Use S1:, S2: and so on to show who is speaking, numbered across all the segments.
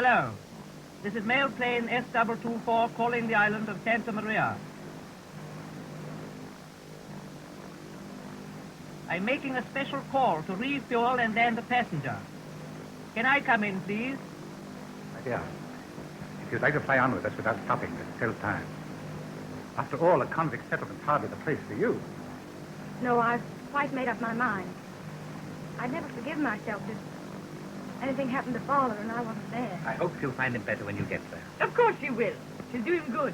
S1: Hello. This is mail plane S224 calling the island of Santa Maria. I'm making a special call to refuel and land a passenger. Can I come in, please?
S2: My dear, if you'd like to fly on with us without stopping, this kills time. After all, a convict settlement's hardly the place for you.
S3: No, I've quite made up my mind. I'd never forgive myself if anything happened to Father and I wasn't there.
S2: I hope you'll find him better when you get there.
S4: Of course you will. She'll do him good.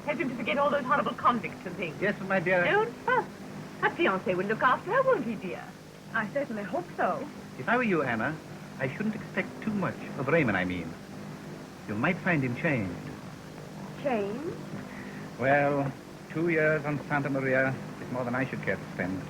S4: Help him to forget all those horrible convicts and things.
S2: Yes, my dear.
S4: Don't fuss. Her fiancé will look after her, won't he, dear?
S3: I certainly hope so.
S2: If I were you, Anna, I shouldn't expect too much of Raymond, I mean. You might find him changed.
S3: Changed?
S2: Well, 2 years on Santa Maria is more than I should care to spend.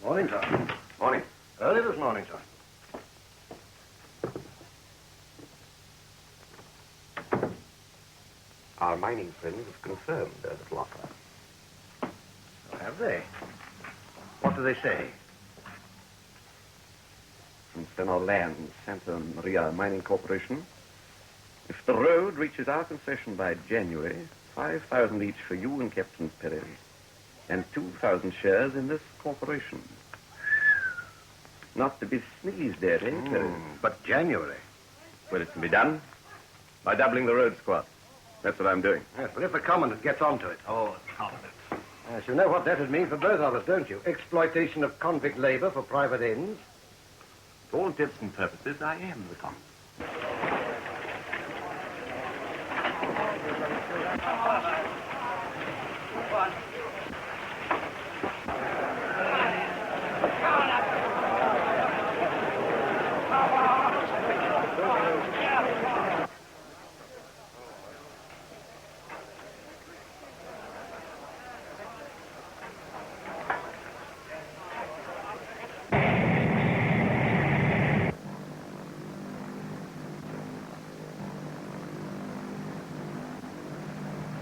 S5: Morning, sir. Morning. Early this morning, sir.
S6: Our mining friends have confirmed there's a locker.
S5: Oh, have they? What do they say?
S6: From Penal Land, Santa Maria Mining Corporation. If the road reaches our concession by January, 5,000 each for you and Captain Perry, and 2,000 shares in this corporation. Not to be sneezed at, eh, Perry?
S5: But January.
S6: Well, it can be done by doubling the road squat. That's what I'm doing.
S5: Yes, but if the Commandant gets onto it.
S6: Oh, the Commandant.
S5: Yes, you know what that would mean for both of us, don't you? Exploitation of convict labor for private ends.
S6: For all intents and purposes, I am the Commandant.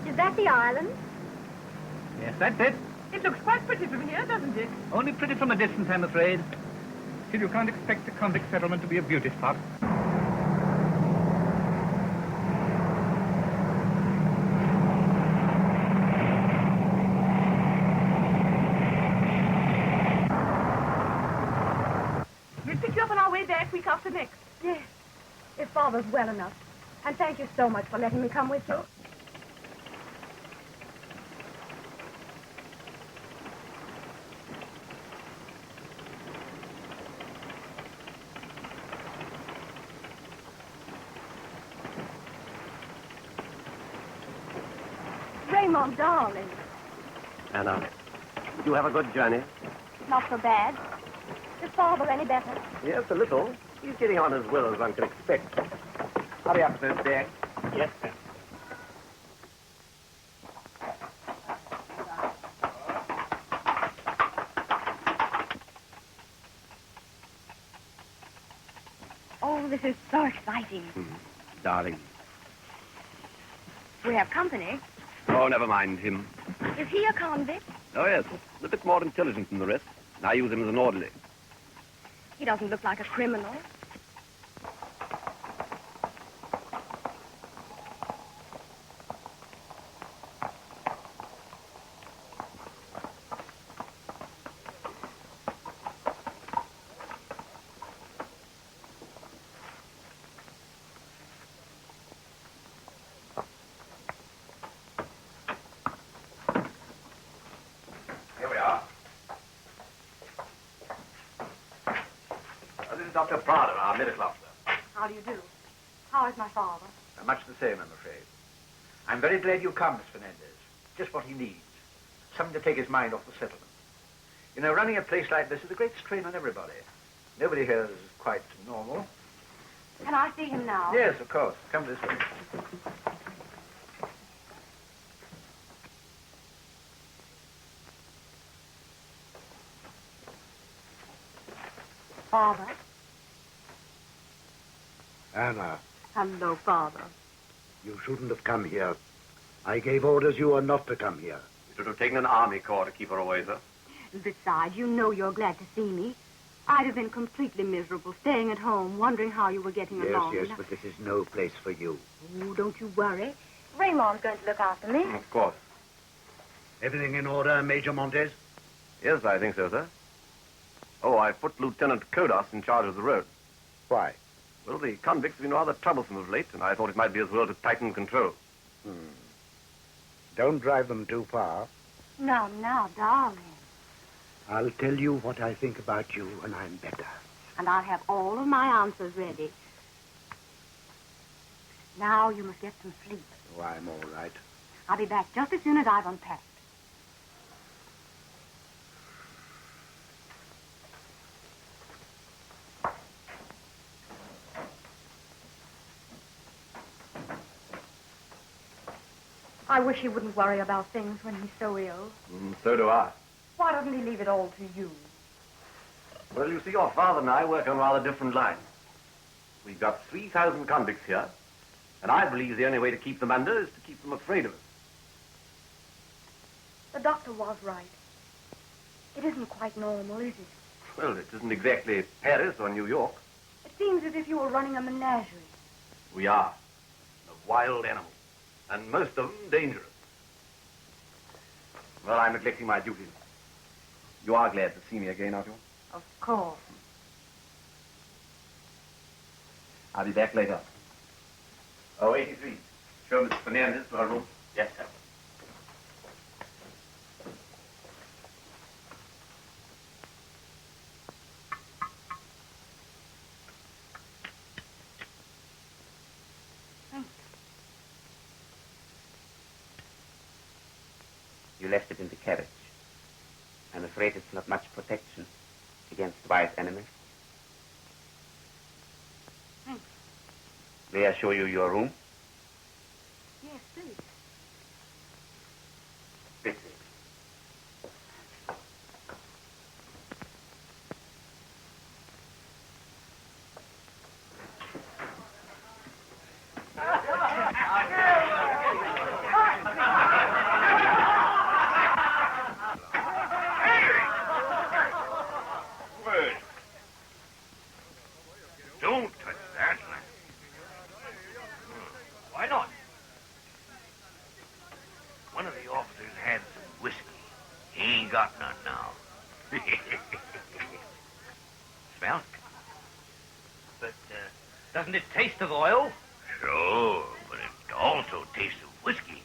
S3: Is that the island?
S1: Yes, that's it.
S4: It looks quite pretty from here, doesn't it?
S1: Only pretty from a distance, I'm afraid. Still, you can't expect a convict settlement to be a beauty spot.
S4: We'll pick you up on our way back week after next.
S3: Yes, if Father's well enough. And thank you so much for letting me come with you. Raymond, darling.
S5: Anna, did you have a good journey?
S3: Not so bad. Is Father any better?
S5: Yes, a little. He's getting on as well as one can expect. Hurry up, those bags.
S1: Yes, sir.
S3: Oh, this is so exciting.
S6: Darling.
S3: We have company.
S6: Oh, never mind him.
S3: Is he a convict?
S6: Oh, yes. A bit more intelligent than the rest. I use him as an orderly.
S3: He doesn't look like a criminal.
S5: Here we are.
S7: Dr. Forde, our medical officer.
S3: How do you do? How is my father?
S7: Much the same, I'm afraid. I'm very glad you come, Miss Fernandez. Just what he needs. Something to take his mind off the settlement. You know, running a place like this is a great strain on everybody. Nobody here is quite normal.
S3: Can I see him now?
S7: Yes, of course. Come this way.
S3: Father?
S8: Anna,
S3: Hello, Father.
S8: you shouldn't have come here. I gave orders you were not to come here.
S6: You should have taken an army corps to keep her away, sir.
S3: Besides, you know you're glad to see me. I'd have been completely miserable, staying at home, wondering how you were getting along.
S8: Yes, but this is no place for you.
S3: Oh, don't you worry. Raymond's going to look after me.
S6: Of course.
S8: Everything in order, Major Montes?
S6: Yes, I think so, sir. Oh, I put Lieutenant Kodas in charge of the road.
S8: Why?
S6: Well, the convicts have been rather troublesome of late, and I thought it might be as well to tighten control.
S8: Don't drive them too far.
S3: Now, darling.
S8: I'll tell you what I think about you when I'm better.
S3: And I'll have all of my answers ready. Now you must get some sleep.
S8: Oh, I'm all right.
S3: I'll be back just as soon as I've unpacked. I wish he wouldn't worry about things when he's so ill.
S6: So do I.
S3: Why doesn't he leave it all to you?
S6: Well, you see, your father and I work on rather different lines. We've got 3,000 convicts here, and I believe the only way to keep them under is to keep them afraid of us.
S3: The doctor was right. It isn't quite normal, is it?
S6: Well, it isn't exactly Paris or New York.
S3: It seems as if you were running a menagerie.
S6: We are. A wild animal. And most of them dangerous. Well, I'm neglecting my duties. You are glad to see me again, aren't you?
S3: Of course.
S6: I'll be back later. Oh, 83. Show Mrs. Fernandez to her room. Yes, sir.
S9: You left it in the carriage. I'm afraid it's not much protection against wild animals.
S3: Thanks.
S9: May I show you your room?
S3: Yes, please.
S9: This way.
S10: Don't touch that. Why not? One of the officers had some whiskey. He ain't got none now. Smell? But, doesn't it taste of oil? Sure, but it also tastes of whiskey.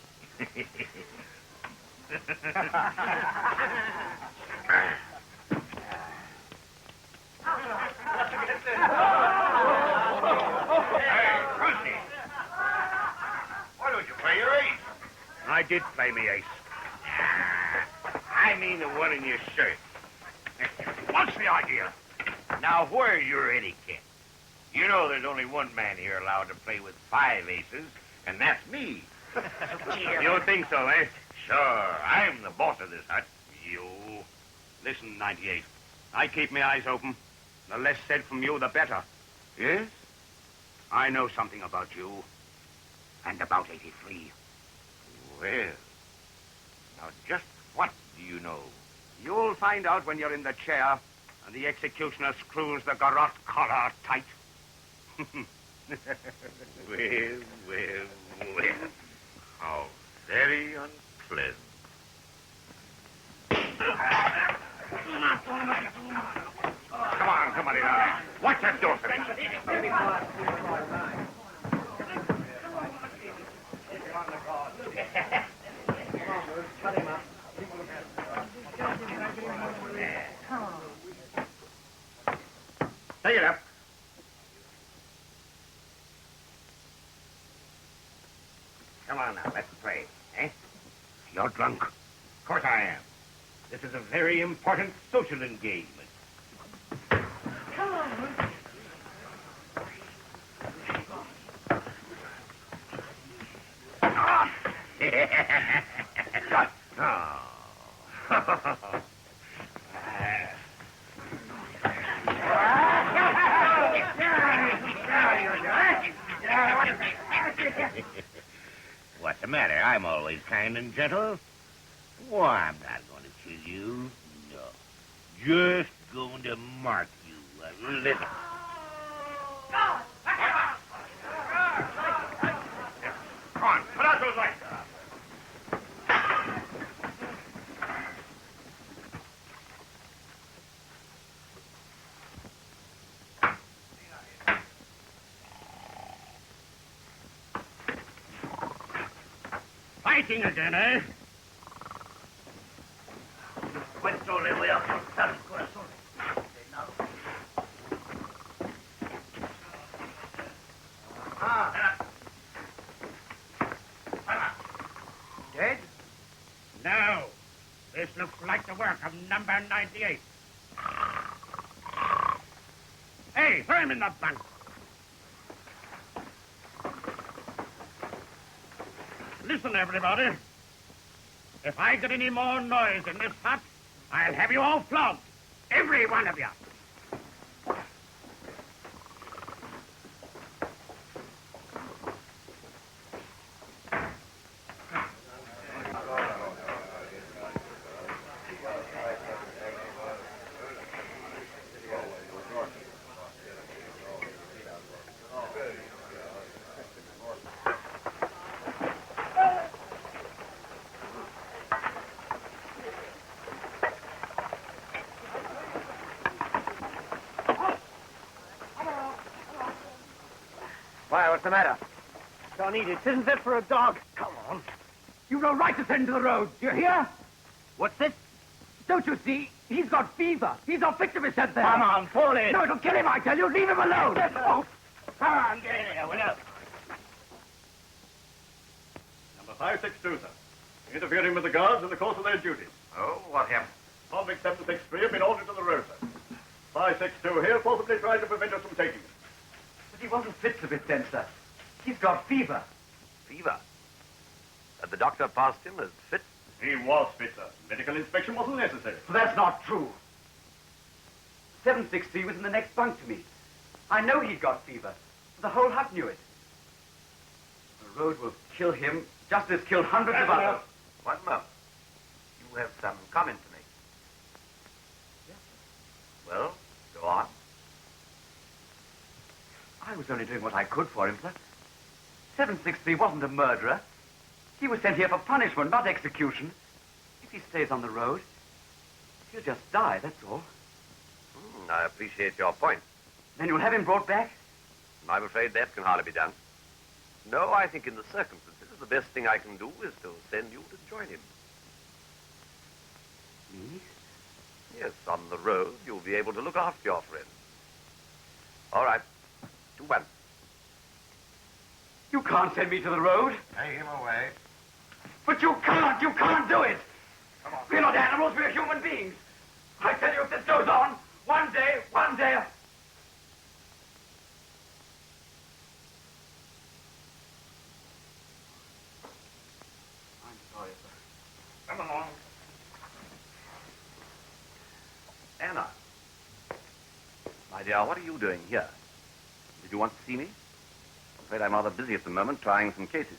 S11: I did play me ace. I mean the one in your shirt. What's the idea? Now, where's your etiquette? You know there's only one man here allowed to play with 5 aces, and that's me. You don't think so, eh? Sure, I'm the boss of this hut. You. Listen, 98. I keep my eyes open. The less said from you, the better. Yes? I know something about you. And about 83. Well, now just what do you know? You'll find out when you're in the chair and the executioner screws the garrote collar tight. Well. How very unpleasant. Come on, now. Watch that door for Take it up.
S10: now, let's pray. Eh?
S11: You're drunk.
S10: Of course I am. This is a very important social engagement.
S4: Come on.
S11: What's the matter? I'm always kind and gentle. Oh, I'm not going to kill you. No. Just going to mark you a little. Come on, put out those lights. Fighting again, eh? Puesto le voy a cortar el corazón.
S7: Dead?
S10: No. This looks like the work of number 98. Hey, throw him in the bunk. Listen, everybody. If I get any more noise in this hut, I'll have you all flogged. Every one of you.
S7: Why, what's the matter?
S1: Don't eat it. It isn't fit for a dog.
S7: Come on.
S1: You've no right to send him to the road. Do you hear?
S7: What's this?
S1: Don't you see? He's got fever. He's not fit to be sent there.
S7: Come on, fall in.
S1: No, it'll kill him, I tell you. Leave him alone. Oh.
S10: Come on, get in here, will you?
S12: Number 562, sir. Interfering with the guards in the course of their duties.
S11: Oh, what happened?
S12: Convict 763 have been ordered to the road, sir. 562 here forcibly tried to prevent us from taking him.
S7: But he wasn't fit to be sent, sir. He's got fever.
S6: Fever? Had the doctor passed him as fit?
S12: He was fit, sir. Medical inspection wasn't necessary.
S7: But that's not true. 763 was in the next bunk to me. I know he'd got fever. The whole hut knew it. The road will kill him just as killed hundreds of others.
S6: One moment. You have some comment to make.
S7: Yes,
S6: Well, go on.
S7: I was only doing what I could for him, sir. 763 wasn't a murderer. He was sent here for punishment, not execution. If he stays on the road, he'll just die, that's all.
S6: I appreciate your point.
S7: Then you'll have him brought back?
S6: I'm afraid that can hardly be done. No, I think in the circumstances, the best thing I can do is to send you to join him.
S7: Me?
S6: Yes, on the road, you'll be able to look after your friend. All right. 2-1.
S7: You can't send me to the road.
S11: Take him away.
S7: But you can't do it. We're not animals, we're human beings. I tell you, if this goes on, one day...
S13: I'm sorry, sir.
S10: Come along.
S6: Anna. My dear, what are you doing here? Did you want to see me? I'm afraid I'm rather busy at the moment trying some cases.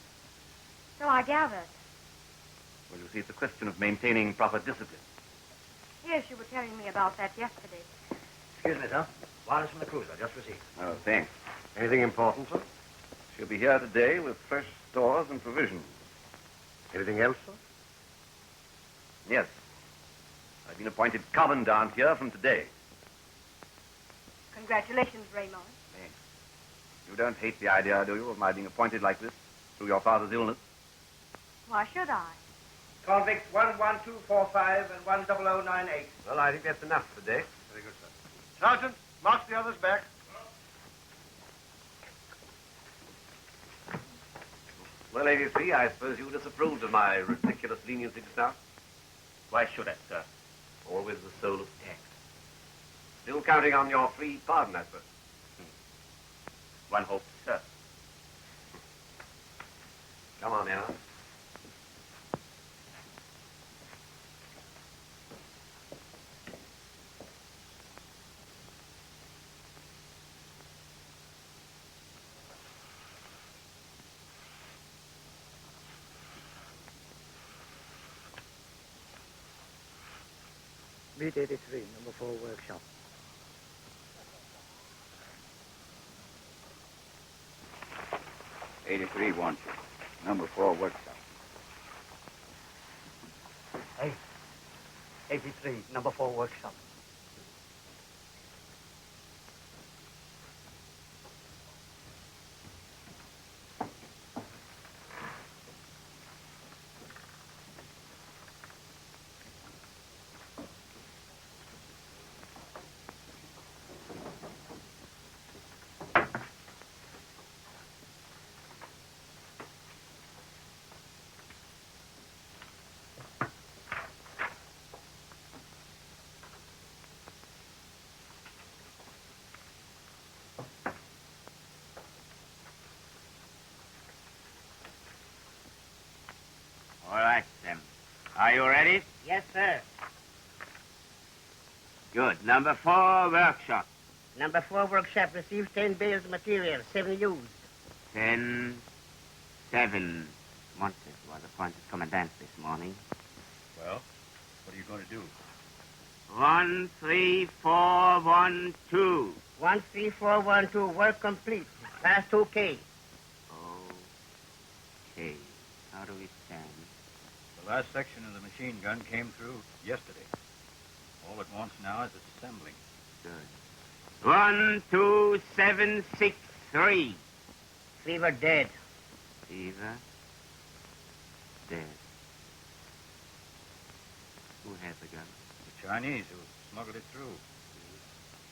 S3: So I gathered.
S6: Well, you see, it's a question of maintaining proper discipline.
S3: Yes, you were telling me about that yesterday.
S5: Excuse me, sir. Wireless from the cruiser, just received.
S6: Oh, thanks.
S5: Anything important, sir?
S6: She'll be here today with fresh stores and provisions.
S5: Anything else, sir?
S6: Yes. I've been appointed commandant here from today.
S3: Congratulations, Raymond.
S6: Thanks. You don't hate the idea, do you, of my being appointed like this through your father's illness?
S3: Why should I?
S1: Convicts 11245 and 10098.
S5: Well, I think that's enough for today.
S12: Very good, sir. Sergeant, march the others back.
S14: Well, 83, I suppose you disapproved of my ridiculous leniency just now?
S9: Why should I, sir?
S14: Always the soul of tact. Still counting on your free pardon, I suppose.
S9: One hopes, sir.
S14: Come on, Anna.
S8: Meet 83, number 4 workshop.
S15: '83 wants you. Number 4 workshop.
S8: Hey, 83, number 4 workshop.
S9: All right, then. Are you ready?
S1: Yes, sir.
S9: Good. Number 4 workshop.
S1: Number 4 workshop received 10 bales of material, 7 used.
S9: 10, 7. Montes was appointed commandant this morning.
S11: Well, what are you going to do?
S9: 1, 3, 4, 1, 2.
S1: 1, 3, 4, 1, 2. Work complete. Past OK.
S9: Okay. How do we stand?
S11: The last section of the machine gun came through yesterday. All it wants now is assembling.
S9: Good. 1, 2, 7, 6, 3.
S1: Fever dead.
S9: Fever dead. Who has the gun?
S11: The Chinese who smuggled it through.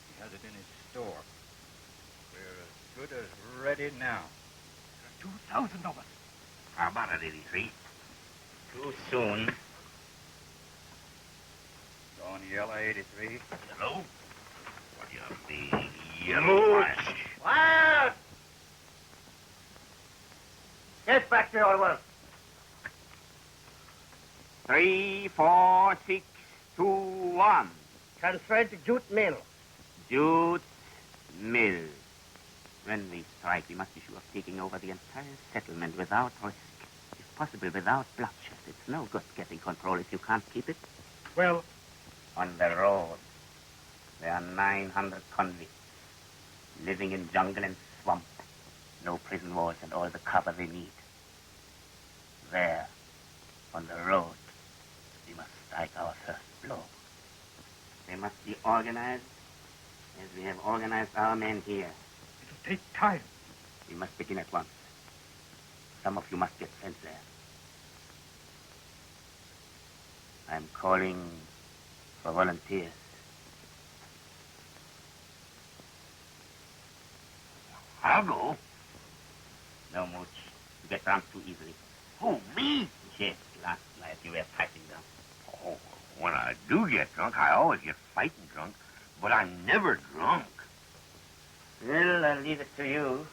S11: He has it in his store. We're as good as ready now.
S10: 2,000 of us. How about it, 83?
S9: Too soon.
S11: Going yellow, 83.
S10: Hello? What you big yellow flash?
S1: Quiet! Get back to your work.
S9: 3, 4, 6, 2, 1.
S1: Transferred to jute mill.
S9: Jute mill. When we strike, we must be sure of taking over the entire settlement without risk. If possible, without bloodshed. It's no good getting control if you can't keep it.
S8: Well,
S9: On the road, there are 900 convicts living in jungle and swamp. No prison walls and all the cover they need. There, on the road, we must strike our first blow. They must be organized as we have organized our men here.
S8: it'll take time.
S9: We must begin at once. Some of you must get sent there. I'm calling for volunteers.
S10: I'll go.
S9: No, Mooch. You get drunk too easily.
S10: Who, me?
S9: Yes, last night you were fighting drunk.
S10: Oh, when I do get drunk, I always get fighting drunk, but I'm never drunk.
S9: Well, I'll leave it to you.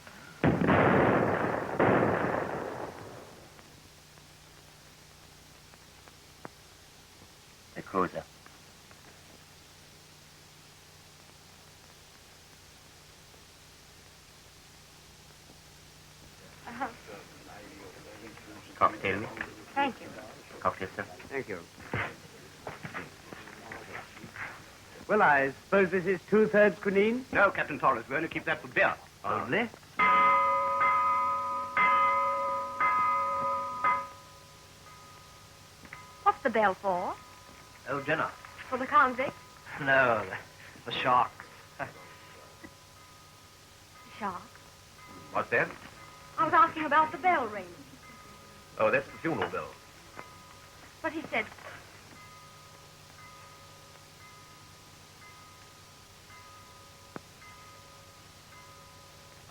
S9: The cruiser. Cocktail me.
S3: Thank you.
S9: Cocktail, sir.
S5: Thank you. Well, I suppose this is 2/3 quinine?
S7: No, Captain Torres, we're going to keep that for beer.
S5: Only?
S3: What's the bell for?
S5: Oh, dinner.
S3: For the convict?
S5: No, the sharks.
S3: Shark.
S5: What's that?
S3: I was asking about the bell ring.
S5: Oh, that's the funeral bell.
S3: But he said...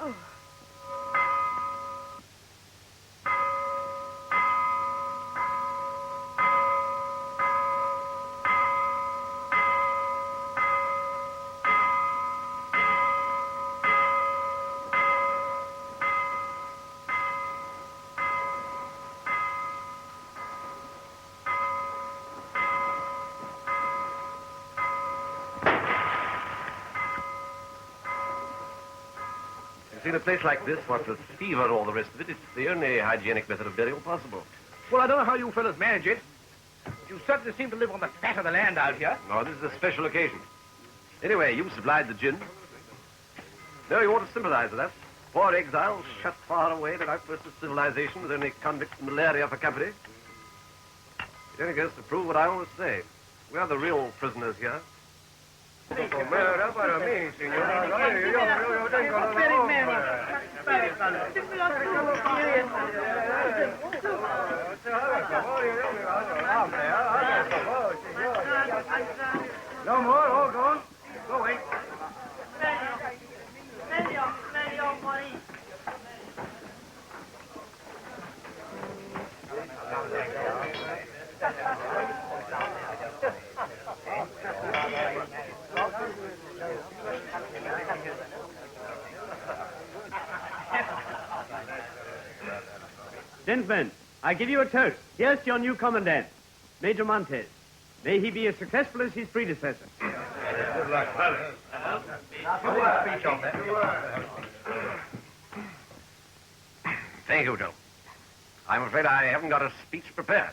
S3: Oh.
S14: In a place like this, what with fever and all the rest of it, it's the only hygienic method of burial possible.
S7: Well, I don't know how you fellas manage it. You certainly seem to live on the fat of the land out here.
S14: No, this is a special occasion. Anyway, you supplied the gin. No, you ought to sympathize with us. Poor exiles shut far away in an outpost of civilization with only convicts and malaria for company. It only goes to prove what I always say. We are the real prisoners here.
S12: No more, all gone. Go away.
S16: Gentlemen, I give you a toast. Here's to your new commandant, Major Montez. May he be as successful as his predecessor.
S12: Good luck, fellas.
S14: Thank you, Joe. I'm afraid I haven't got a speech prepared.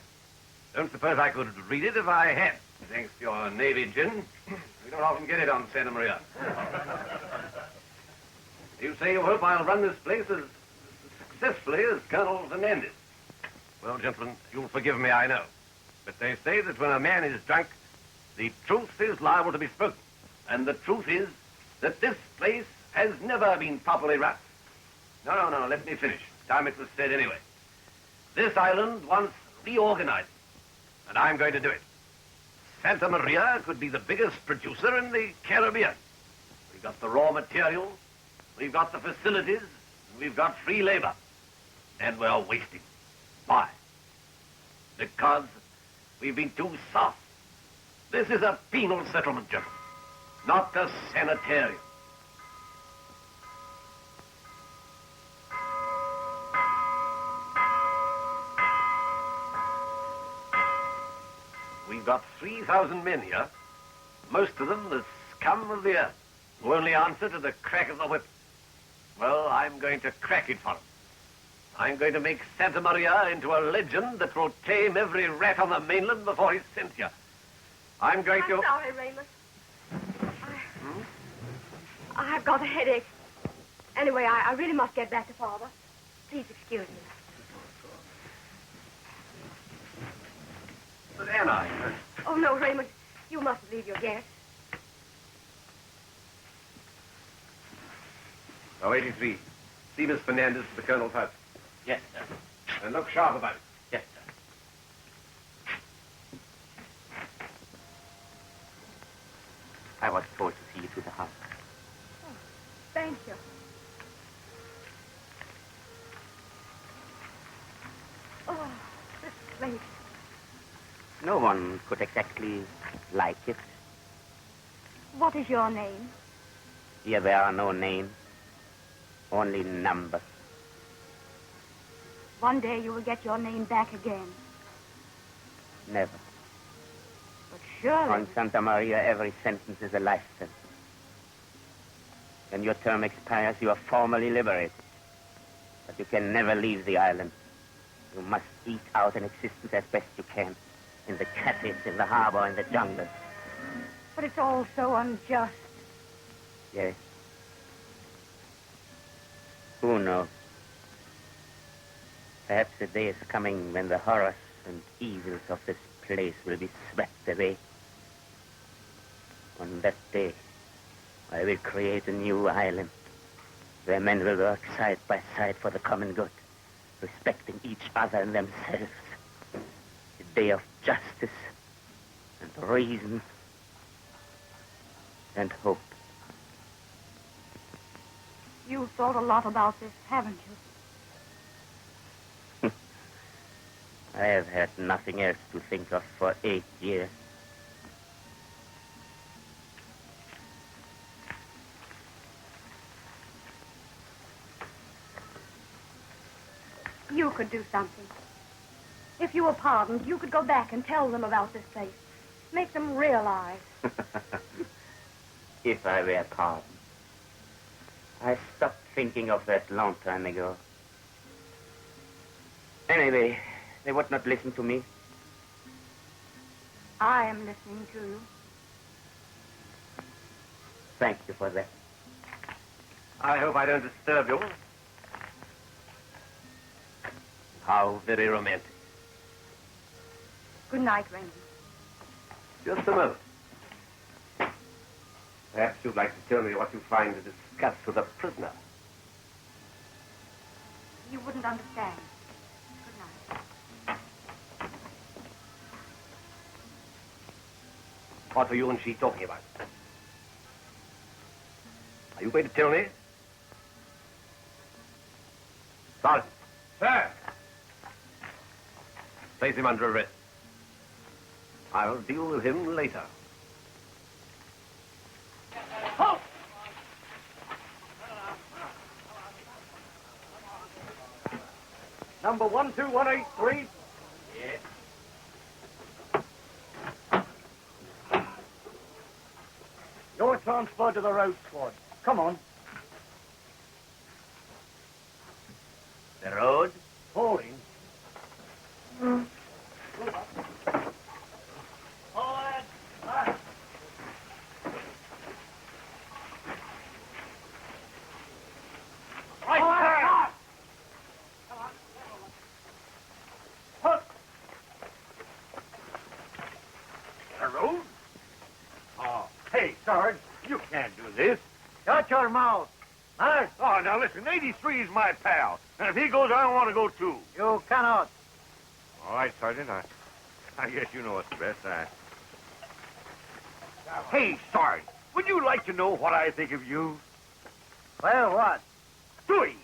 S14: Don't suppose I could read it if I had. Thanks to your Navy gin, we don't often get it on Santa Maria. You say you hope I'll run this place as successfully as Colonel Fernandez. Well, gentlemen, you'll forgive me, I know. But they say that when a man is drunk, the truth is liable to be spoken. And the truth is that this place has never been properly run. No, let me finish. Time it was said anyway. This island wants reorganizing, and I'm going to do it. Santa Maria could be the biggest producer in the Caribbean. We've got the raw materials, we've got the facilities, and we've got free labor. And we're wasting. Why? Because we've been too soft. This is a penal settlement, gentlemen, not a sanitarium. We've got 3,000 men here, most of them the scum of the earth, who only answer to the crack of the whip. Well, I'm going to crack it for them. I'm going to make Santa Maria into a legend that will tame every rat on the mainland before he's sent here. I'm going to...
S3: I'm sorry, Raymond. I've got a headache. Anyway, I really must get back to Father. Please excuse me.
S14: But Anna...
S3: Oh, no, Raymond. You mustn't leave your guest.
S14: Oh, 83. See Miss Fernandez to the Colonel's house.
S9: Yes, sir.
S14: And look sharp about it.
S9: Yes, sir. I was told to see you to the house.
S3: Oh, thank you. Oh, this place.
S9: No one could exactly like it.
S3: What is your name?
S9: Here there are no names, only numbers.
S3: One day you will get your name back again.
S9: Never.
S3: But surely...
S9: On Santa Maria, every sentence is a life sentence. When your term expires, you are formally liberated. But you can never leave the island. You must eke out an existence as best you can. In the cafes, in the harbor, in the jungle.
S3: But it's all so unjust.
S9: Yes. Who knows? Perhaps the day is coming when the horrors and evils of this place will be swept away. On that day, I will create a new island where men will work side by side for the common good, respecting each other and themselves. A day of justice and reason and hope.
S3: You've thought a lot about this, haven't you?
S9: I have had nothing else to think of for 8 years.
S3: You could do something. If you were pardoned, you could go back and tell them about this place. Make them realize.
S9: If I were pardoned. I stopped thinking of that long time ago. Anyway, they would not listen to me.
S3: I am listening to you.
S9: Thank you for that.
S14: I hope I don't disturb you. How very romantic.
S3: Good night, Raymond.
S14: Just a moment. Perhaps you'd like to tell me what you find to discuss with a prisoner.
S3: You wouldn't understand. Good night.
S14: What are you and she talking about? Are you going to tell me? Sergeant.
S5: Sir!
S14: Place him under arrest. I'll deal with him later.
S5: Halt! Number 12183.
S14: Yes.
S5: You're transferred to the road squad. Come on.
S14: The road?
S5: Falling.
S11: The road? Oh, hey, Sarge, you can't do this.
S5: Shut your mouth. March.
S11: Oh, now listen, 83 is my pal. And if he goes, I want to go too.
S5: You cannot.
S11: All right, Sergeant, I guess you know what's best. Hey, Sarge, would you like to know what I think of you?
S5: Well, what?
S11: Doing.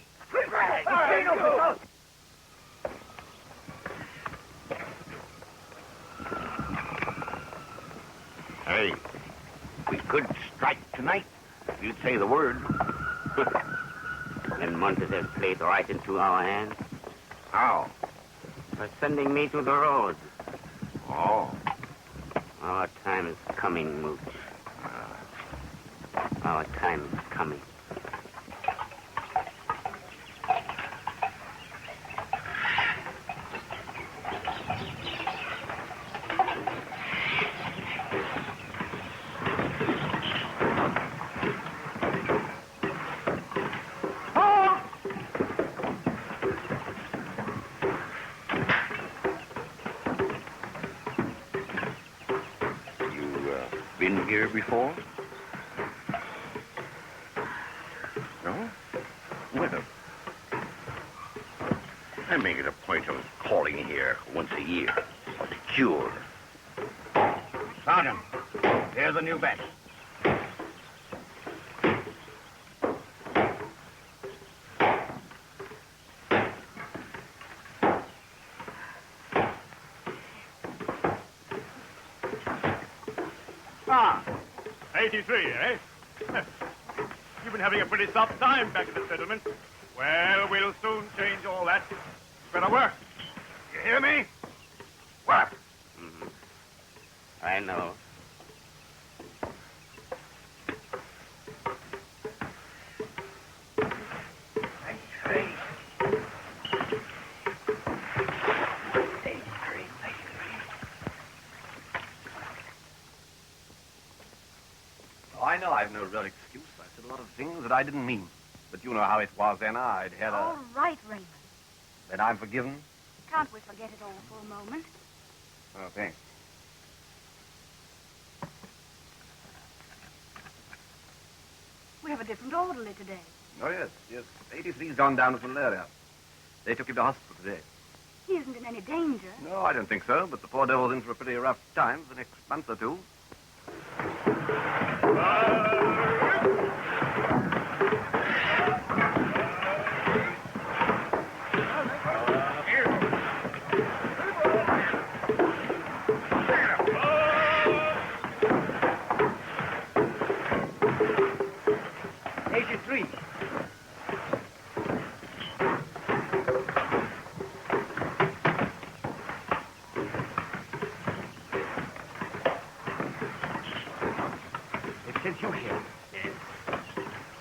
S11: Hey, we could strike tonight if you'd say the word.
S9: And Montes has played right into our hands.
S11: How?
S9: By sending me to the road.
S11: Oh.
S9: Our time is coming, Mooch. Our time is coming.
S11: Been here before? No? Well, I make it a point of calling here once a year. Secure.
S5: Sergeant, here's a new batch.
S12: Ah, 83, eh? You've been having a pretty soft time back in the settlement. Well, we'll soon change all that. Better work. You hear me? Work.
S9: Mm-hmm. I know.
S14: I know I've no real excuse. I said a lot of things that I didn't mean. But you know how it was, Anna. I'd had
S3: All right, Raymond.
S14: Then I'm forgiven?
S3: Can't we forget it all for a moment?
S14: Oh, thanks.
S3: We have a different orderly today.
S14: Oh, yes, yes. 83's gone down with malaria. They took him to hospital today.
S3: He isn't in any danger.
S14: No, I don't think so, but the poor devil's in for a pretty rough time for the next month or two.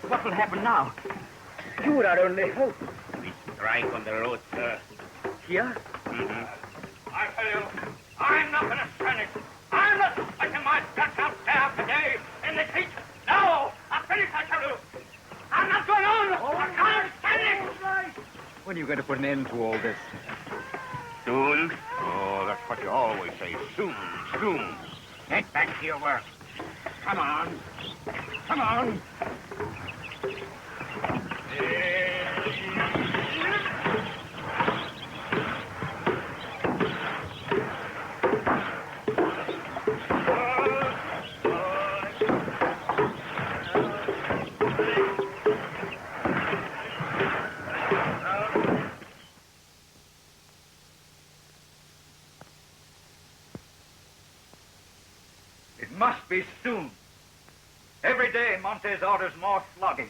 S1: What will happen now? You
S10: were our only hope. We strike on the road, sir.
S16: Here?
S10: Mm-hmm. I tell you, I'm not going to stand it. I'm not sweating my guts out day after day in the heat. No, I finish, I tell you. I'm not going on. I can't stand it.
S2: When are you going to put an end to all this?
S11: Soon? Oh, that's what you always say. Soon, soon. Get back to your work. Come on. Come on.
S7: It must be soon. Every day, Montez orders more floggings,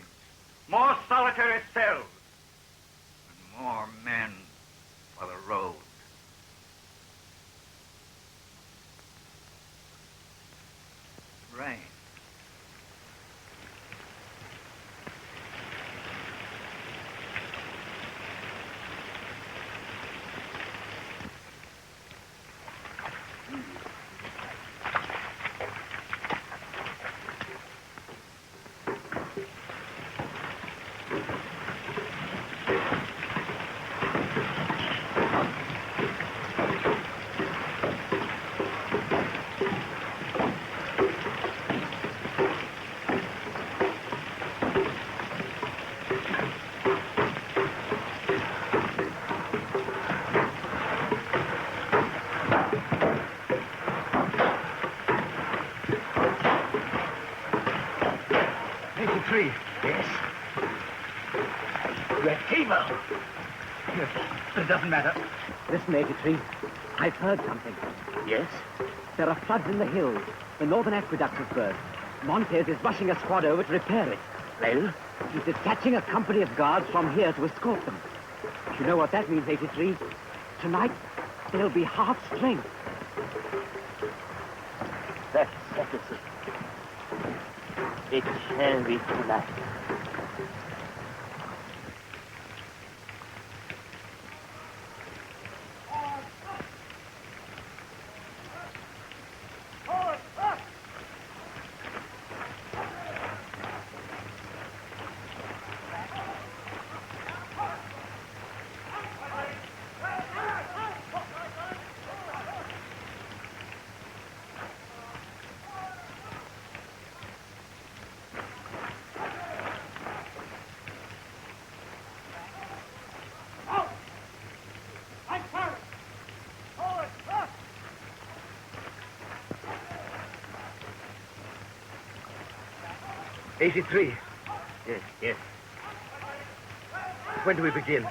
S7: more solitary cells, and more men for the road. Rain.
S10: Yes. Retriever.
S16: It doesn't matter. Listen, 83. I've heard something.
S10: Yes?
S16: There are floods in the hills. The northern aqueduct has burst. Montez is rushing a squad over to repair it.
S10: Well?
S16: He's dispatching a company of guards from here to escort them. You know what that means, 83? Tonight, they'll be half strength.
S10: That settles it. It shall be tonight.
S16: '83.
S10: Yes.
S16: When do we begin?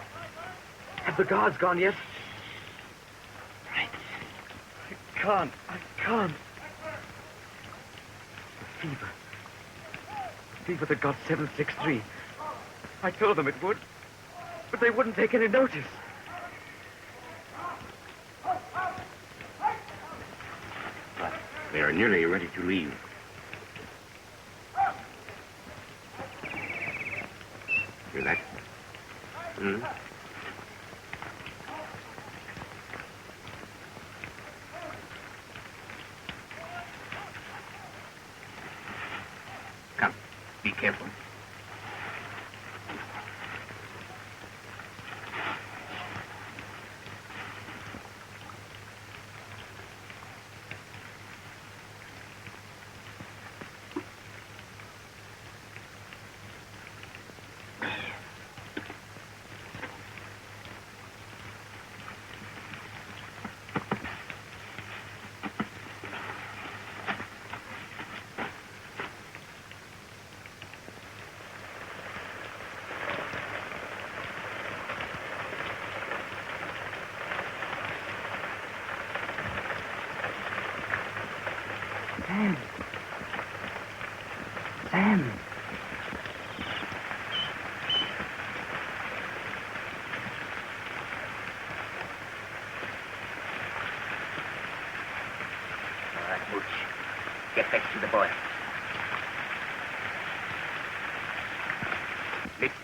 S16: Have the guards gone yet?
S10: Right.
S16: I can't. The fever that got 763. I told them it would, but they wouldn't take any notice.
S11: They are nearly ready to leave. Hear that? Hmm? Come, be careful.
S16: Sam.
S10: All right, Mooch. Get back to the boy. Listen.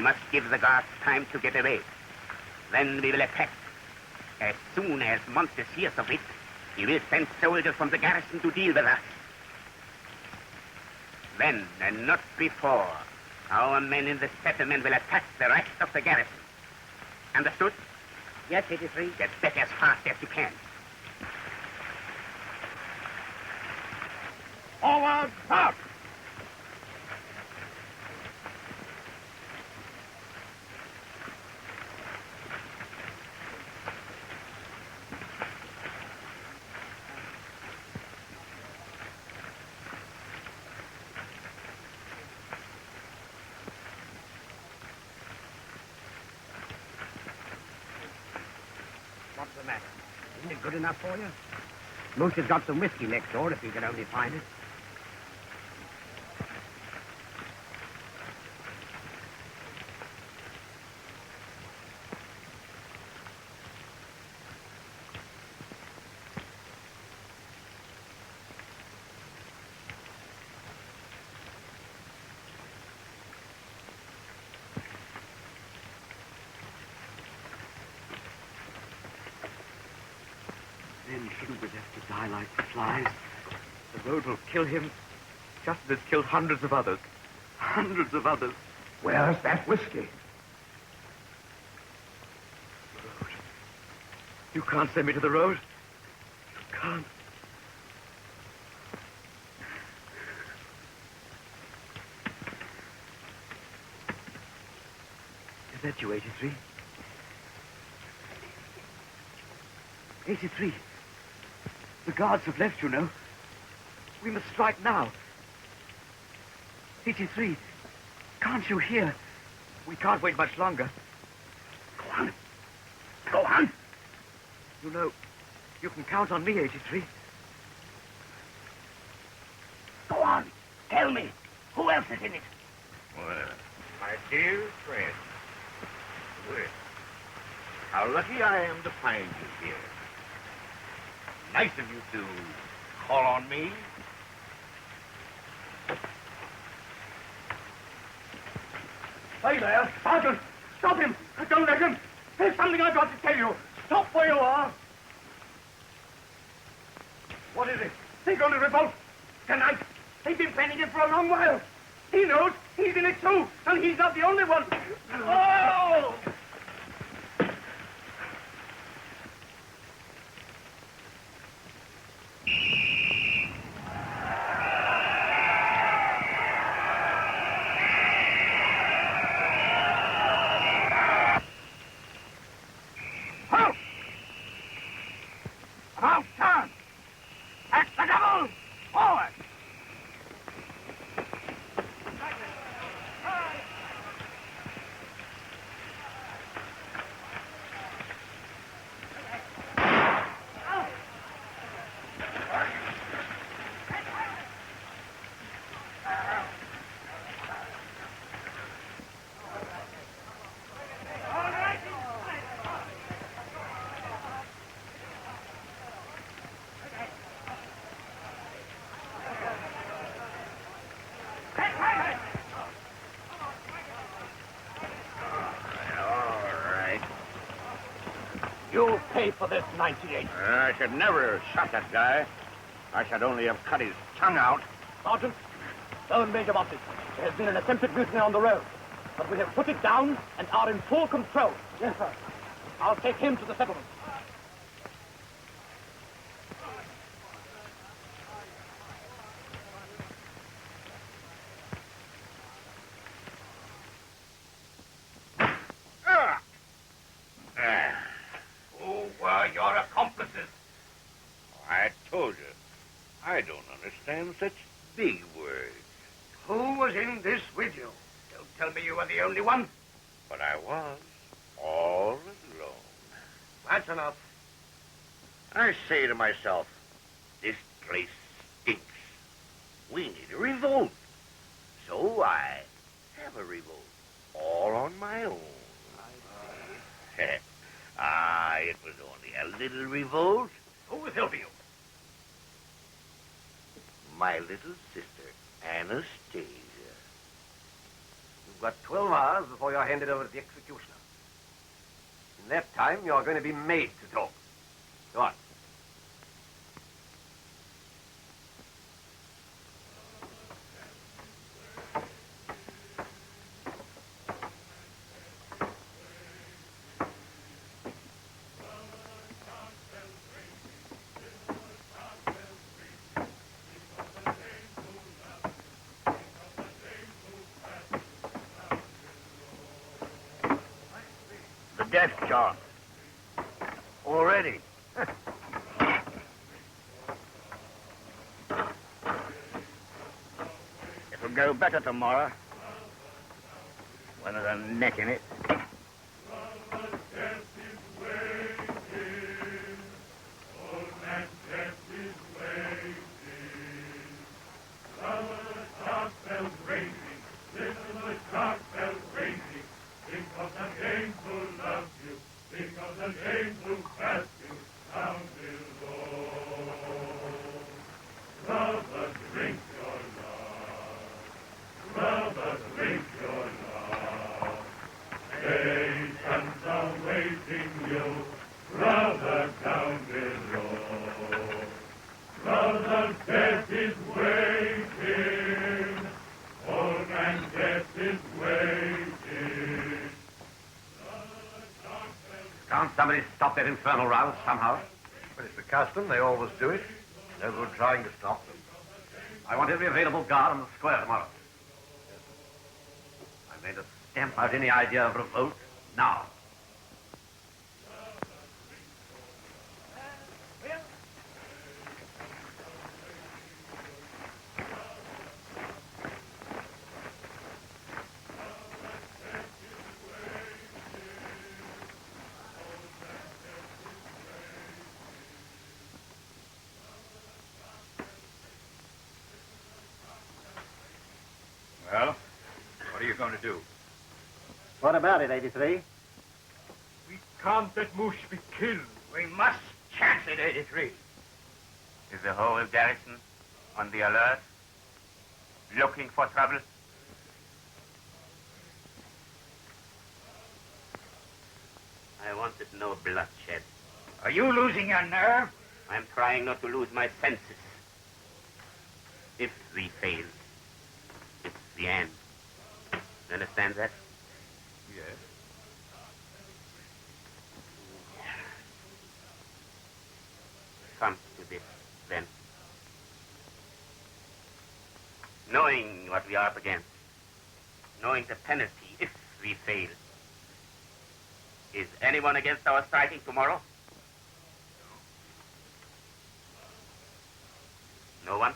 S9: must give the guards time to get away. Then we will attack. As soon as Montes hears of it, he will send soldiers from the garrison to deal with us. Then, and not before, our men in the settlement will attack the rest of the garrison. Understood? Yes, 83. Get back as fast as you can.
S11: Forward, march!
S16: What's the matter? Isn't it good enough for you? Moose has got some whiskey next door if he can only find it. Then shouldn't we have to die like flies? The road will kill him just as it's killed hundreds of others. Hundreds of others.
S8: Where's that whiskey?
S16: Road. You can't send me to the road. You can't. Is that you, 83? 83. The guards have left, you know. We must strike now. 83. Can't you hear? We can't wait much longer. Go on. Go on. You know, you can count on me, 83.
S9: Go on. Tell me. Who else is in it?
S11: Well, my dear friend. Well, how lucky I am to find you here. Nice of you to call on me.
S12: Hey there, Sergeant! Stop him! Don't let him! There's something I've got to tell you! Stop where you are! What is it? They're going to revolt! Tonight! They've been planning it for a long while! He knows! He's in it too! And he's not the only one! Oh!
S11: You'll pay for this, 98. I should never have shot that guy. I should only have cut his tongue out.
S16: Sergeant, phone Major Mossy. There has been an attempted mutiny on the road, but we have put it down and are in full control. Yes, sir. I'll take him to the settlement.
S11: Your accomplices. I told you. I don't understand such big words.
S8: Who was in this with you? Don't tell me you were the only one.
S11: But I was. All alone.
S8: That's enough.
S11: I say to myself, this place stinks. We need a revolt. So I have a revolt. All on my own. It was only a little revolt.
S8: Who was helping you?
S11: My little sister, Anastasia.
S14: got 12 hours before you're handed over to the executioner. In that time, you're going to be made to talk. Go on.
S11: The death charge. Already. It'll go better tomorrow. When there's a neck in it.
S14: Can't somebody stop that infernal row somehow?
S5: Well, it's the custom. They always do it. No good trying to stop them.
S14: I want every available guard on the square tomorrow. I'm going to stamp out any idea of revolt now.
S7: Well, what are you going to do?
S17: What about it, 83?
S12: We can't let Moosh be killed.
S9: We must chance it, 83. Is the whole garrison on the alert? Looking for trouble? I wanted no bloodshed.
S11: Are you losing your nerve?
S9: I'm trying not to lose my senses. If we fail, it's the end. You understand that?
S7: Yes.
S9: Come to this, then. Knowing what we are up against, knowing the penalty if we fail, is anyone against our striking tomorrow? No one?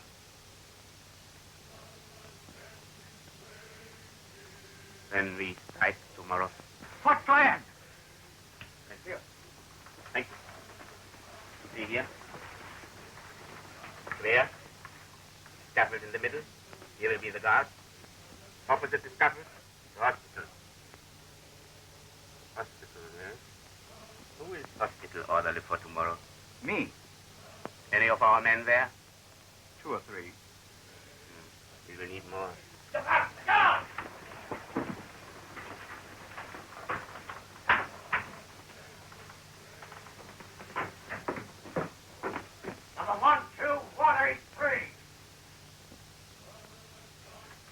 S9: Then we strike tomorrow.
S11: What plan?
S9: Thank you. Thank you. See here. Clear. Scaffold in the middle. Here will be the guard. Opposite the scaffold, the hospital. Hospital, eh? Who is hospital orderly for tomorrow?
S7: Me.
S9: Any of our men there?
S7: 2 or 3.
S9: We will need more.
S11: Number 12183.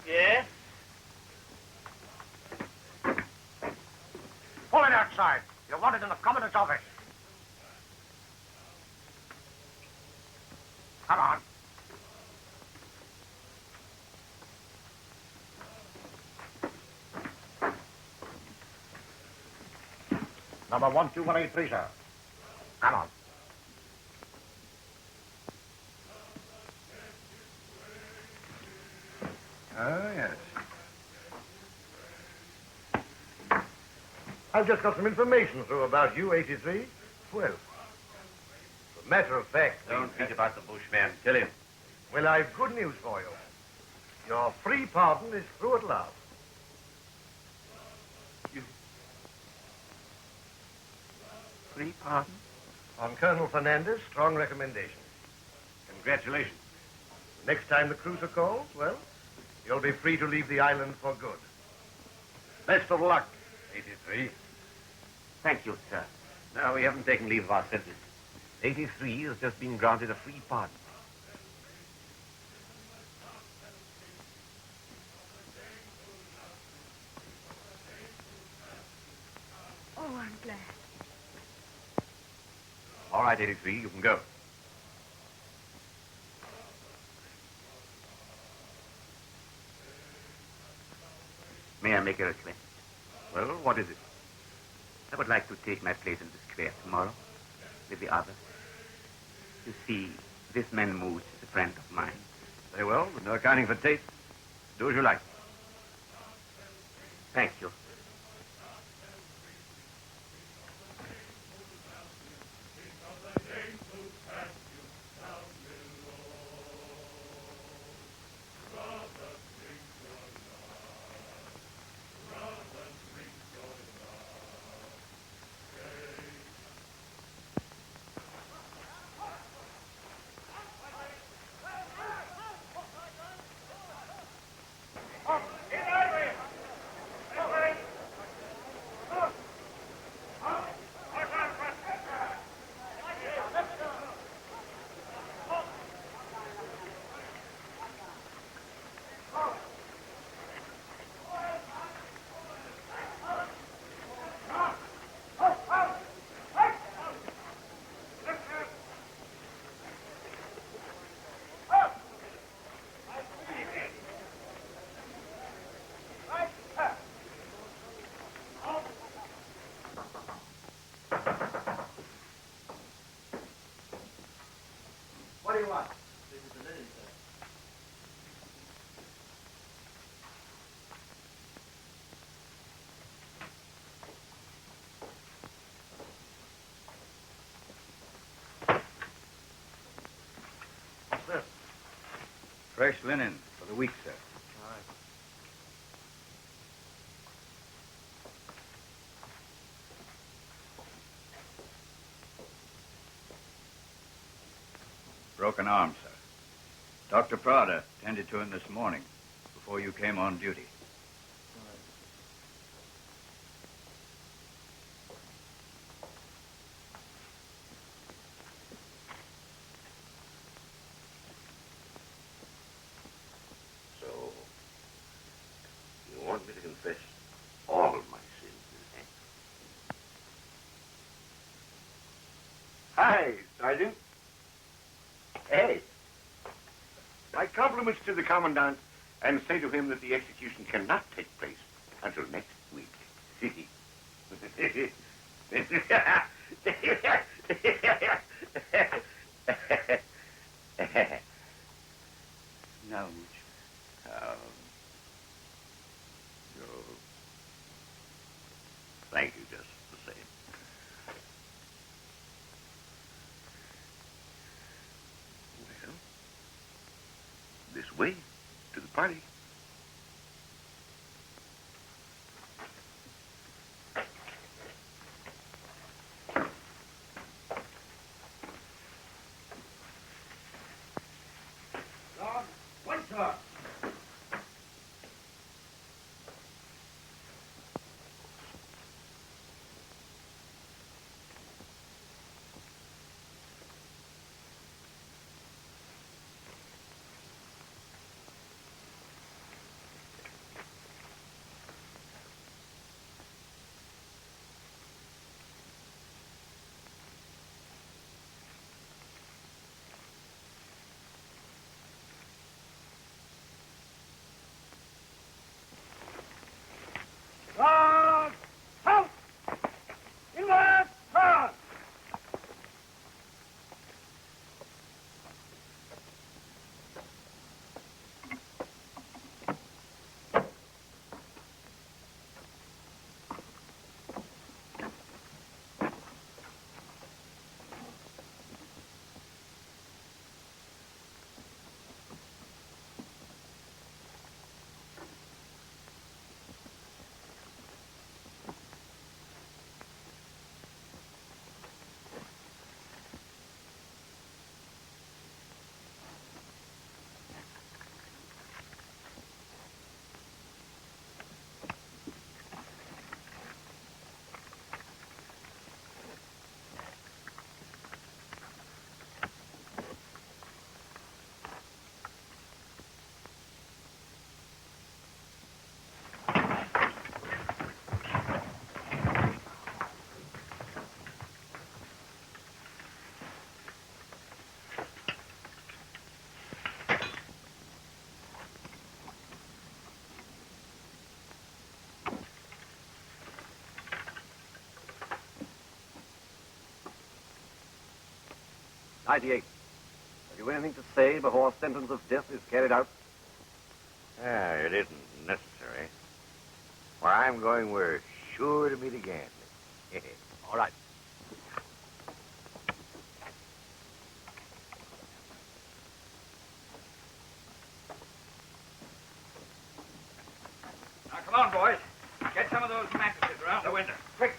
S9: Yes?
S11: Pull it outside. You're wanted in the commandant's office. Come on. Number 12183, sir. Come on.
S5: Oh, yes.
S8: I've just got some information through about you, 83. Well, as a matter of fact...
S14: Don't think about the bushman. Kill him.
S8: Well, I've good news for you. Your free pardon is through at last.
S9: Free pardon?
S8: On Colonel Fernandez, strong recommendation.
S14: Congratulations.
S8: Next time the cruiser calls, well, you'll be free to leave the island for good.
S14: Best of luck, 83.
S9: Thank you, sir.
S14: No, we haven't taken leave of our senses. 83 has just been granted a free pardon.
S3: Oh, I'm glad.
S14: All right, 83, you can go.
S9: May I make a request?
S14: Well, what is it?
S9: I would like to take my place in the square tomorrow with the others. You see, this man Moose is a friend of mine.
S14: Very well, but no accounting for taste. Do as you like.
S9: Thank you.
S5: What do you want? This is the linen, sir.
S15: What's this? Fresh linen for the week, sir.
S5: All right.
S15: Broken arm, sir. Dr. Forde tended to him this morning before you came on duty.
S14: So, you want me to confess all my sins, eh?
S8: Hi, Sergeant. Hey. My compliments to the Commandant, and say to him that the execution cannot take place until next week.
S15: No.
S14: Thank you just the same. Well, this way to the party.
S5: John, one shot.
S14: 98. Have you anything to say before sentence of death is carried out?
S11: It isn't necessary. Where I'm going, we're sure to meet again.
S14: All right.
S15: Now, come on, boys. Get some of those mattresses around the window. Quick.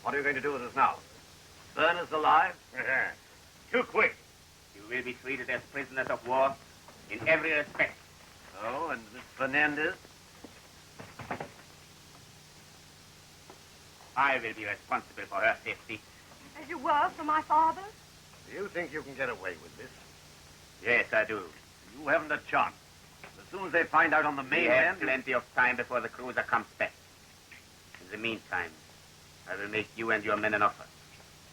S14: What are you going to do with us now? Burn us alive?
S11: Too quick.
S9: You will be treated as prisoners of war in every respect.
S14: Oh, and Miss Fernandez?
S9: I will be responsible for her safety.
S3: As you were for my father?
S14: Do you think you can get away with this?
S9: Yes, I do.
S14: You haven't a chance. As soon as they find out on the
S9: We
S14: mainland...
S9: have plenty of time before the cruiser comes back. In the meantime, I will make you and your men an offer.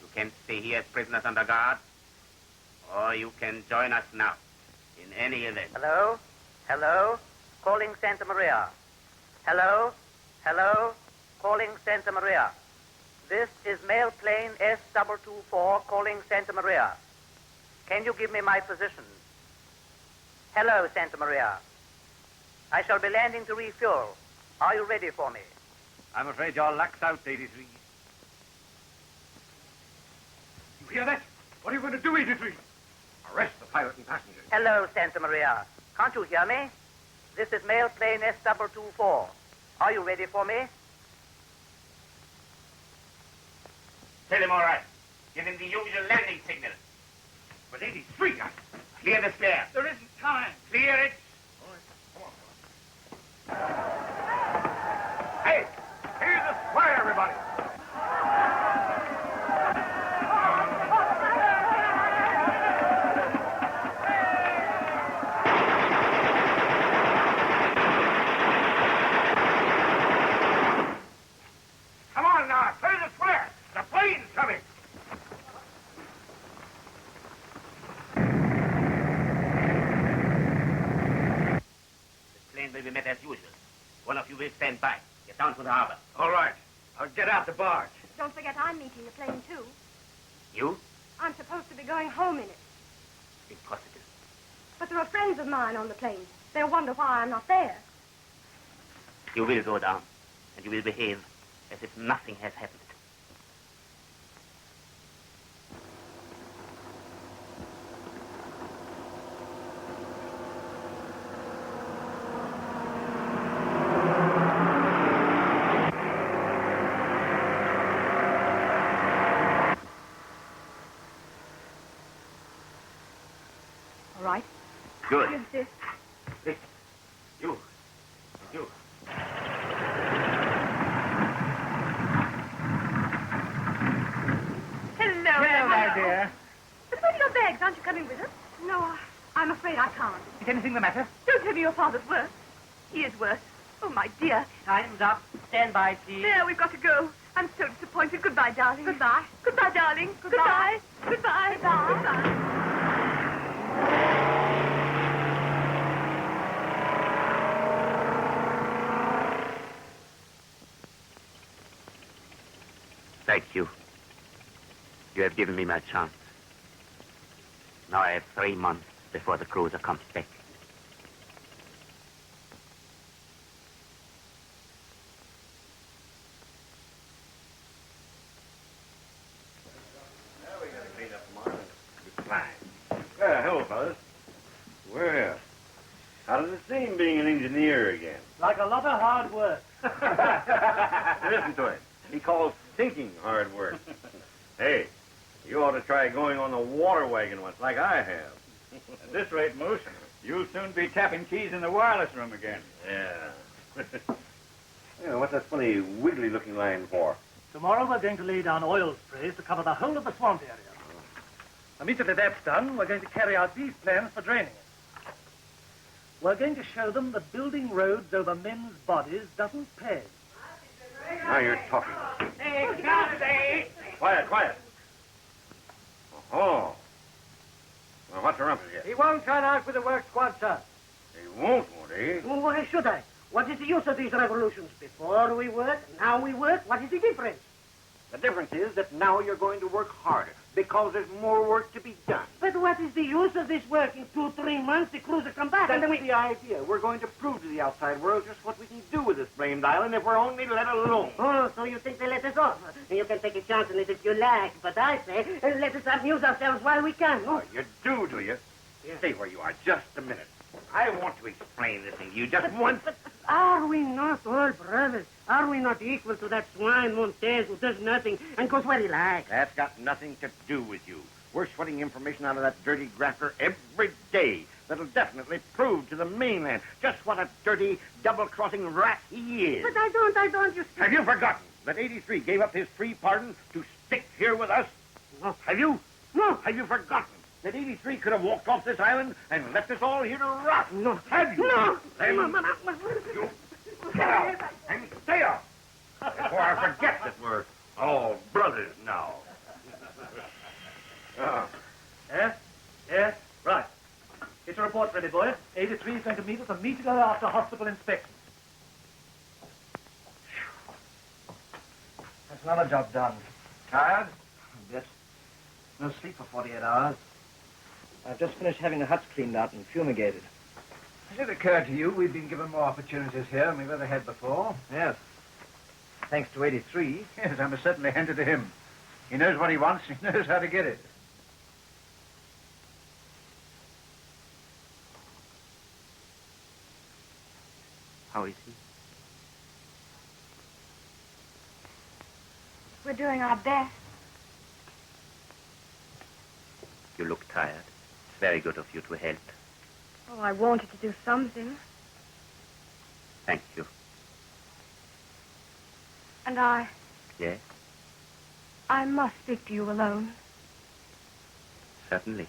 S9: You can stay here as prisoners under guard, or you can join us now, in any event.
S18: Hello? Hello? Calling Santa Maria. Hello? Hello? Calling Santa Maria. This is mail plane S224 calling Santa Maria. Can you give me my position? Hello, Santa Maria. I shall be landing to refuel. Are you ready for me?
S14: I'm afraid your luck's out, 83.
S2: You hear that? What are you going to do, 83?
S14: Arrest the pilot and passengers.
S18: Hello, Santa Maria. Can't you hear me? This is mail plane S-24. Are you ready for me?
S11: Tell him all right. Give him the usual landing signal.
S2: But 83,
S11: Clear the spare.
S2: there isn't time.
S11: Clear it.
S2: Hey, here's the square, everybody.
S11: Come on now. Clear the square. The plane's coming.
S9: The plane will be met as usual. One of you will stand by. Get down to the harbor.
S14: All right. I'll get out the barge.
S3: Don't forget I'm meeting the plane, too.
S9: You?
S3: I'm supposed to be going home in it.
S9: Impossible.
S3: But there are friends of mine on the plane. They'll wonder why I'm not there.
S9: You will go down, and you will behave as if nothing has happened.
S3: All right.
S9: Good.
S3: You insist.
S9: You. You.
S4: Hello,
S1: my dear.
S4: But where are your bags? Aren't you coming with us?
S3: No, I'm afraid I can't.
S1: Is anything the matter?
S4: Don't tell me your father's worse. He is worse. Oh, my dear.
S1: Time's up. Stand by, please.
S4: There, we've got to go. I'm so disappointed. Goodbye, darling.
S3: Goodbye.
S4: Goodbye, darling.
S3: Goodbye.
S4: Goodbye.
S3: Goodbye.
S4: Goodbye.
S9: Thank you. You have given me my chance. Now I have 3 months before the cruiser comes back.
S14: Yeah, hello, fellas. Well, how does it seem being an engineer again?
S1: Like a lot of hard work.
S14: Listen to it. He calls thinking hard work. Hey, you ought to try going on the water wagon once, like I have.
S15: At this rate, Moose, you'll soon be tapping keys in the wireless room again.
S14: Yeah. Yeah, what's that funny, wiggly-looking line for?
S1: Tomorrow we're going to lay down oil sprays to cover the whole of the swamp area. Immediately that's done, we're going to carry out these plans for draining it. We're going to show them that building roads over men's bodies doesn't pay.
S14: Now you're talking.
S1: Hey, Conrad!
S14: Quiet, quiet. Oh. Well, what's the rumpus yet?
S1: He won't turn out with the work squad, sir.
S14: He won't he?
S1: Well, why should I? What is the use of these revolutions? Before we work, now we work. What is the difference?
S17: The difference is that now you're going to work harder because there's more work to be done.
S1: But what is the use of this work? In 2-3 months, the cruiser come back,
S17: That's
S1: and then we...
S17: the idea. We're going to prove to the outside world just what we can do with this blamed island if we're only let alone.
S1: Oh, so you think they let us off? You can take a chance on it if you like, but I say, let us amuse ourselves while we can.
S14: Oh, you do you? Stay where you are just a minute. I want to explain this thing to you just once.
S1: But are we not all brothers? Are we not equal to that swine Montez who does nothing and goes where he likes?
S14: That's got nothing to do with you. We're sweating information out of that dirty grafter every day that'll definitely prove to the mainland just what a dirty, double-crossing rat he is.
S1: But I don't, you see.
S14: Have you forgotten that 83 gave up his free pardon to stick here with us?
S1: No.
S14: Have you?
S1: No.
S14: Have you forgotten that 83 could have walked off this island and left us all here to rot?
S1: No.
S14: Have you?
S1: No.
S14: Then
S1: No.
S14: you get out and stay out before I forget that we're all brothers now.
S1: Yes, right. Get your report ready, boys. 83 is going to meet us immediately after hospital inspection. That's another job done.
S17: Tired? A bit. No sleep for 48 hours. I've just finished having the huts cleaned out and fumigated.
S7: Has it occurred to you we've been given more opportunities here than we've ever had before?
S2: Yes.
S7: Thanks to 83.
S2: Yes, I must certainly hand it to him. He knows what he wants. He knows how to get it.
S9: How is he?
S3: We're doing our best.
S9: You look tired. It's very good of you to help.
S3: Oh, I wanted to do something.
S9: Thank you.
S3: And I
S9: Yes,
S3: must speak to you alone.
S9: certainly.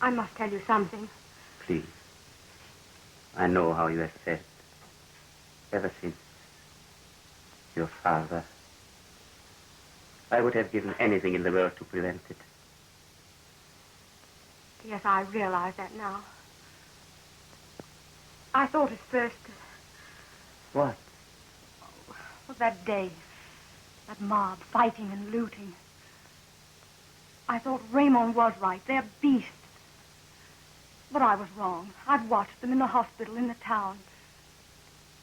S3: I must tell you something.
S9: Please. I know how you have felt. Ever since your father. I would have given anything in the world to prevent it.
S3: Yes, I realize that now. I thought at first...
S9: What?
S3: Was that day. That mob fighting and looting. I thought Raymond was right. They're beasts. But I was wrong. I've watched them in the hospital, in the town.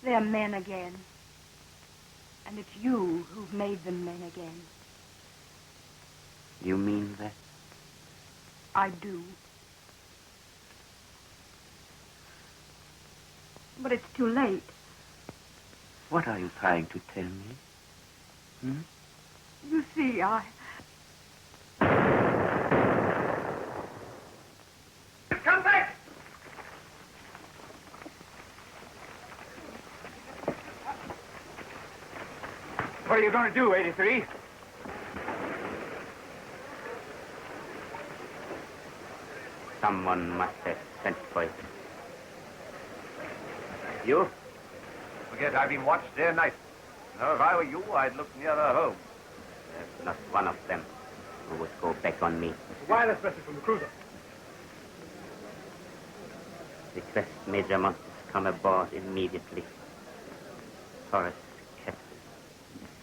S3: They're men again. And it's you who've made them men again.
S9: You mean that?
S3: I do. But it's too late.
S9: What are you trying to tell me? Hmm?
S3: You see,
S10: Come back!
S16: What are you going to do, 83?
S9: Someone must have sent for it. You?
S14: Forget I've been watched day and night. Now, if I were you, I'd look nearer home.
S9: There's not one of them who would go back on me.
S12: Wireless message from the cruiser.
S9: Request Major Montes come aboard immediately. Forrest, Captain.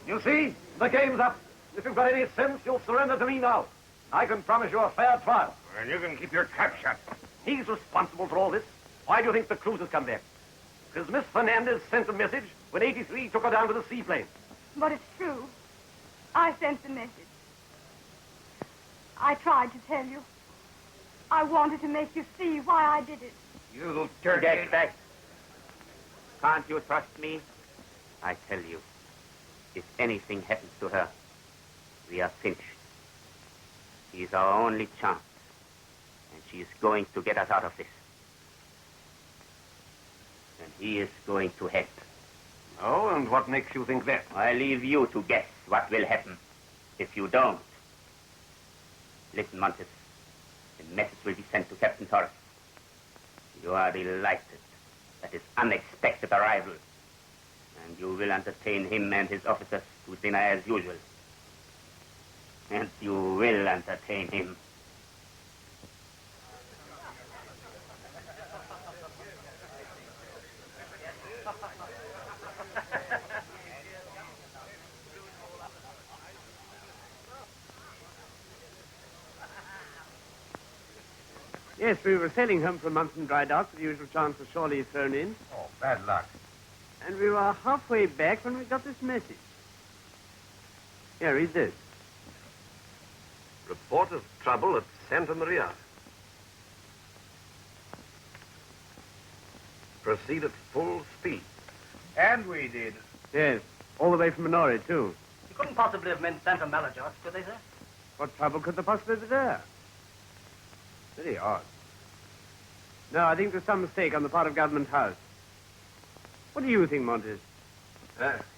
S14: You see? The game's up. If you've got any sense, you'll surrender to me now. I can promise you a fair trial.
S11: And you can keep your trap shut.
S14: He's responsible for all this. Why do you think the cruiser's come back? Because Miss Fernandez sent a message when 83 took her down to the seaplane.
S3: But it's true. I sent the message. I tried to tell you. I wanted to make you see why I did it.
S9: You get back. Can't you trust me? I tell you, if anything happens to her, we are finished. She's our only chance, and she is going to get us out of this. And he is going to help.
S14: Oh, and what makes you think that?
S9: I leave you to guess what will happen if you don't. Listen, Montes. The message will be sent to Captain Torres. You are delighted at his unexpected arrival. And you will entertain him and his officers to dinner as usual. And you will entertain him.
S19: Yes, we were sailing home from Munson Dry Dock with the usual chance of Shawley thrown in.
S14: Oh, bad luck.
S19: And we were halfway back when we got this message. Here, read this.
S14: Report of trouble at Santa Maria. Proceed at full speed.
S16: And we did.
S19: Yes, all the way from Minori, too.
S1: You couldn't possibly have meant Santa Malajas, could they, sir?
S19: What trouble could there possibly be there? Very odd. No, I think there's some mistake on the part of Government House. What do you think, Montes?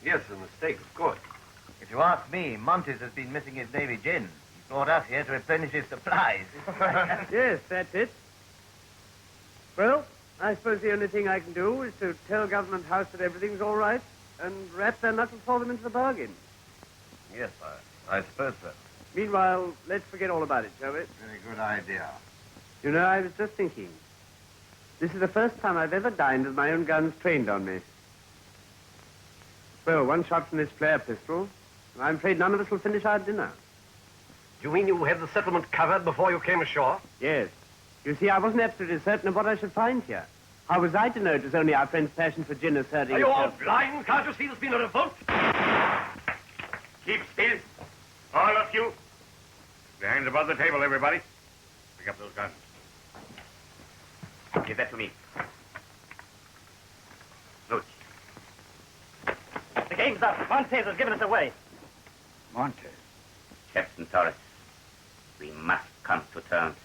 S14: Yes, a mistake, of course.
S16: If you ask me, Montes has been missing his Navy gin. He brought us here to replenish his supplies.
S19: Yes, that's it. Well, I suppose the only thing I can do is to tell Government House that everything's all right and wrap their knuckles for them into the bargain.
S16: Yes, I suppose so.
S19: Meanwhile, let's forget all about it, shall we?
S16: Very good idea.
S19: You know, I was just thinking. This is the first time I've ever dined with my own guns trained on me. Well, one shot from this flare pistol, and I'm afraid none of us will finish our dinner.
S14: You mean you had the settlement covered before you came ashore?
S19: Yes. You see, I wasn't absolutely certain of what I should find here. How was I to know it was only our friend's passion for gin asserting
S14: Are you all
S19: itself?
S14: blind? Can't you see there's been a revolt?
S11: Keep still. All of you. Your hands above the table, everybody. Pick up those guns.
S9: Give that to me. Look.
S1: The game's up. Montez has given us away.
S9: Montez? Captain Torres, we must come to terms.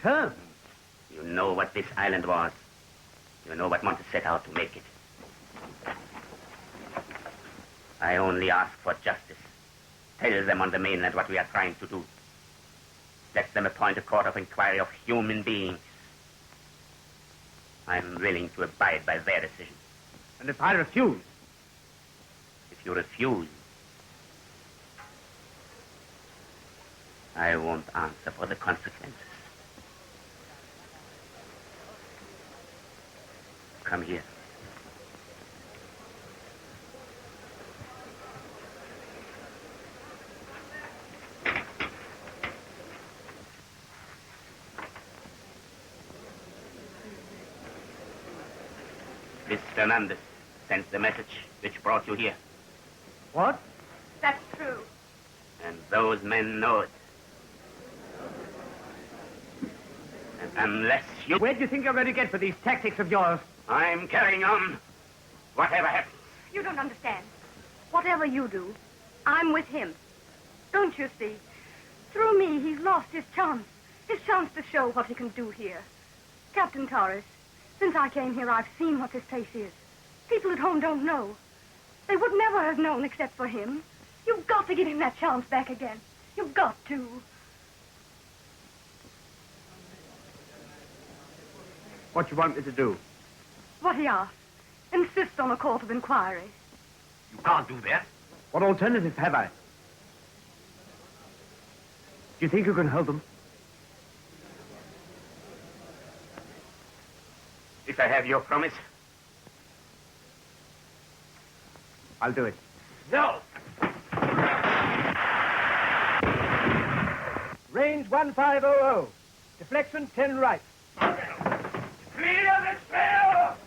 S19: Terms?
S9: You know what this island was. You know what Montez set out to make it. I only ask for justice. Tell them on the mainland what we are trying to do. Let them appoint a court of inquiry of human beings. I'm willing to abide by their decision.
S19: And if I refuse?
S9: If you refuse, I won't answer for the consequences. Come here. Miss Fernandez sent the message which brought you here.
S19: What?
S3: That's true.
S9: And those men know it. And unless you...
S19: Where do you think you're going to get for these tactics of yours?
S9: I'm carrying on. Whatever happens.
S3: You don't understand. Whatever you do, I'm with him. Don't you see? Through me, he's lost his chance. His chance to show what he can do here. Captain Torres, since I came here, I've seen what this place is. People at home don't know. They would never have known except for him. You've got to give him that chance back again. You've got to.
S19: What you want me to do?
S3: What he asked. Insist on a court of inquiry.
S14: You can't do that.
S19: What alternative have I? Do you think you can hold them?
S9: If I have your promise,
S19: I'll do it.
S1: No! Range 1500. Deflection 10 right.
S10: Clear the sail!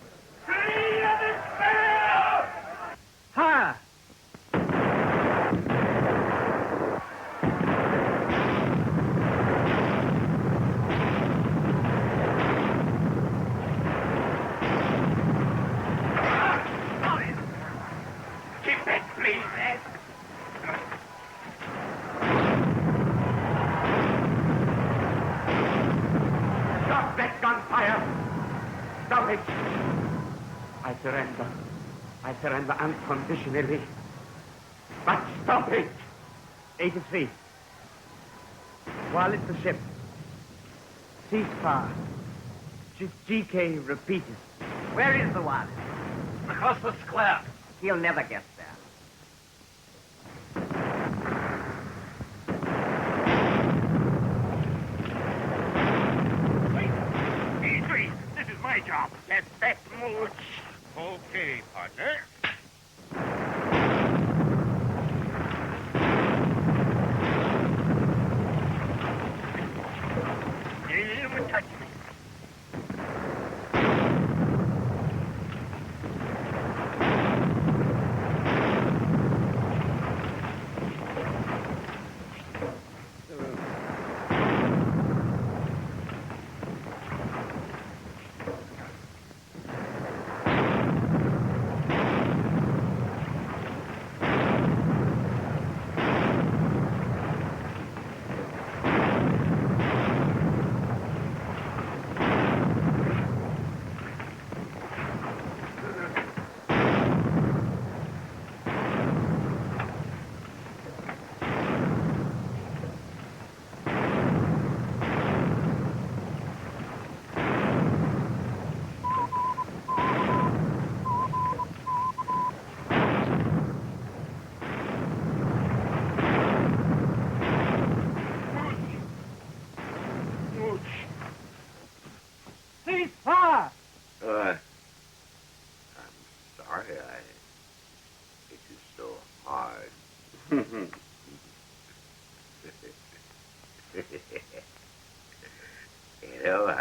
S10: Clear the sail!
S19: Ha!
S10: Keep it, please, Ed.
S9: stop that gunfire! Stop it! I surrender. I surrender unconditionally. But stop it!
S19: 83. While it's the ship. Ceasefire. GK repeated.
S16: Where is the wireless?
S14: Across the square.
S16: He'll never get there.
S11: Beery, this is my job. Let that mooch. Okay, partner. You touch me. I'm sorry it is so hard. You know,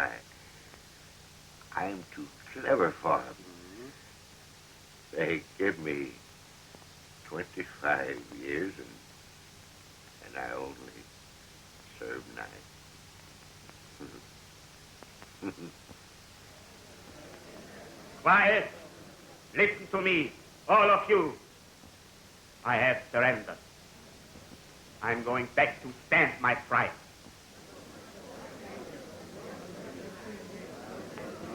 S11: I'm too clever for them. They give me 25 years and I only served 9.
S9: Quiet. Listen to me, all of you. I have surrendered. I'm going back to stand my trial.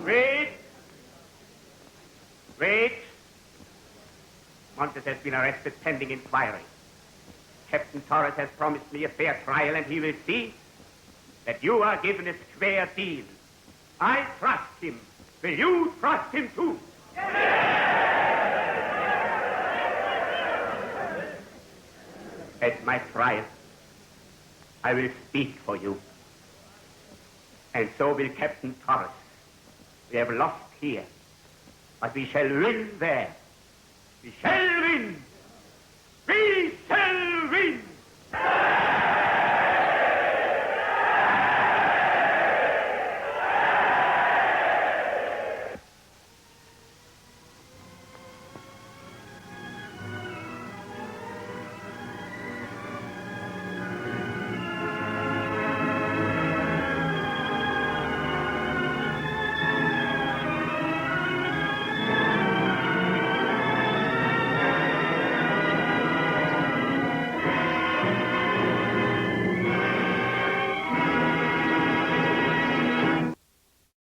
S9: Wait. Montes has been arrested pending inquiry. Captain Torres has promised me a fair trial, and he will see that you are given a square deal. I trust him. Will you trust him too? At my trial, I will speak for you. And so will Captain Torres. We have lost here, but we shall win there. We shall win!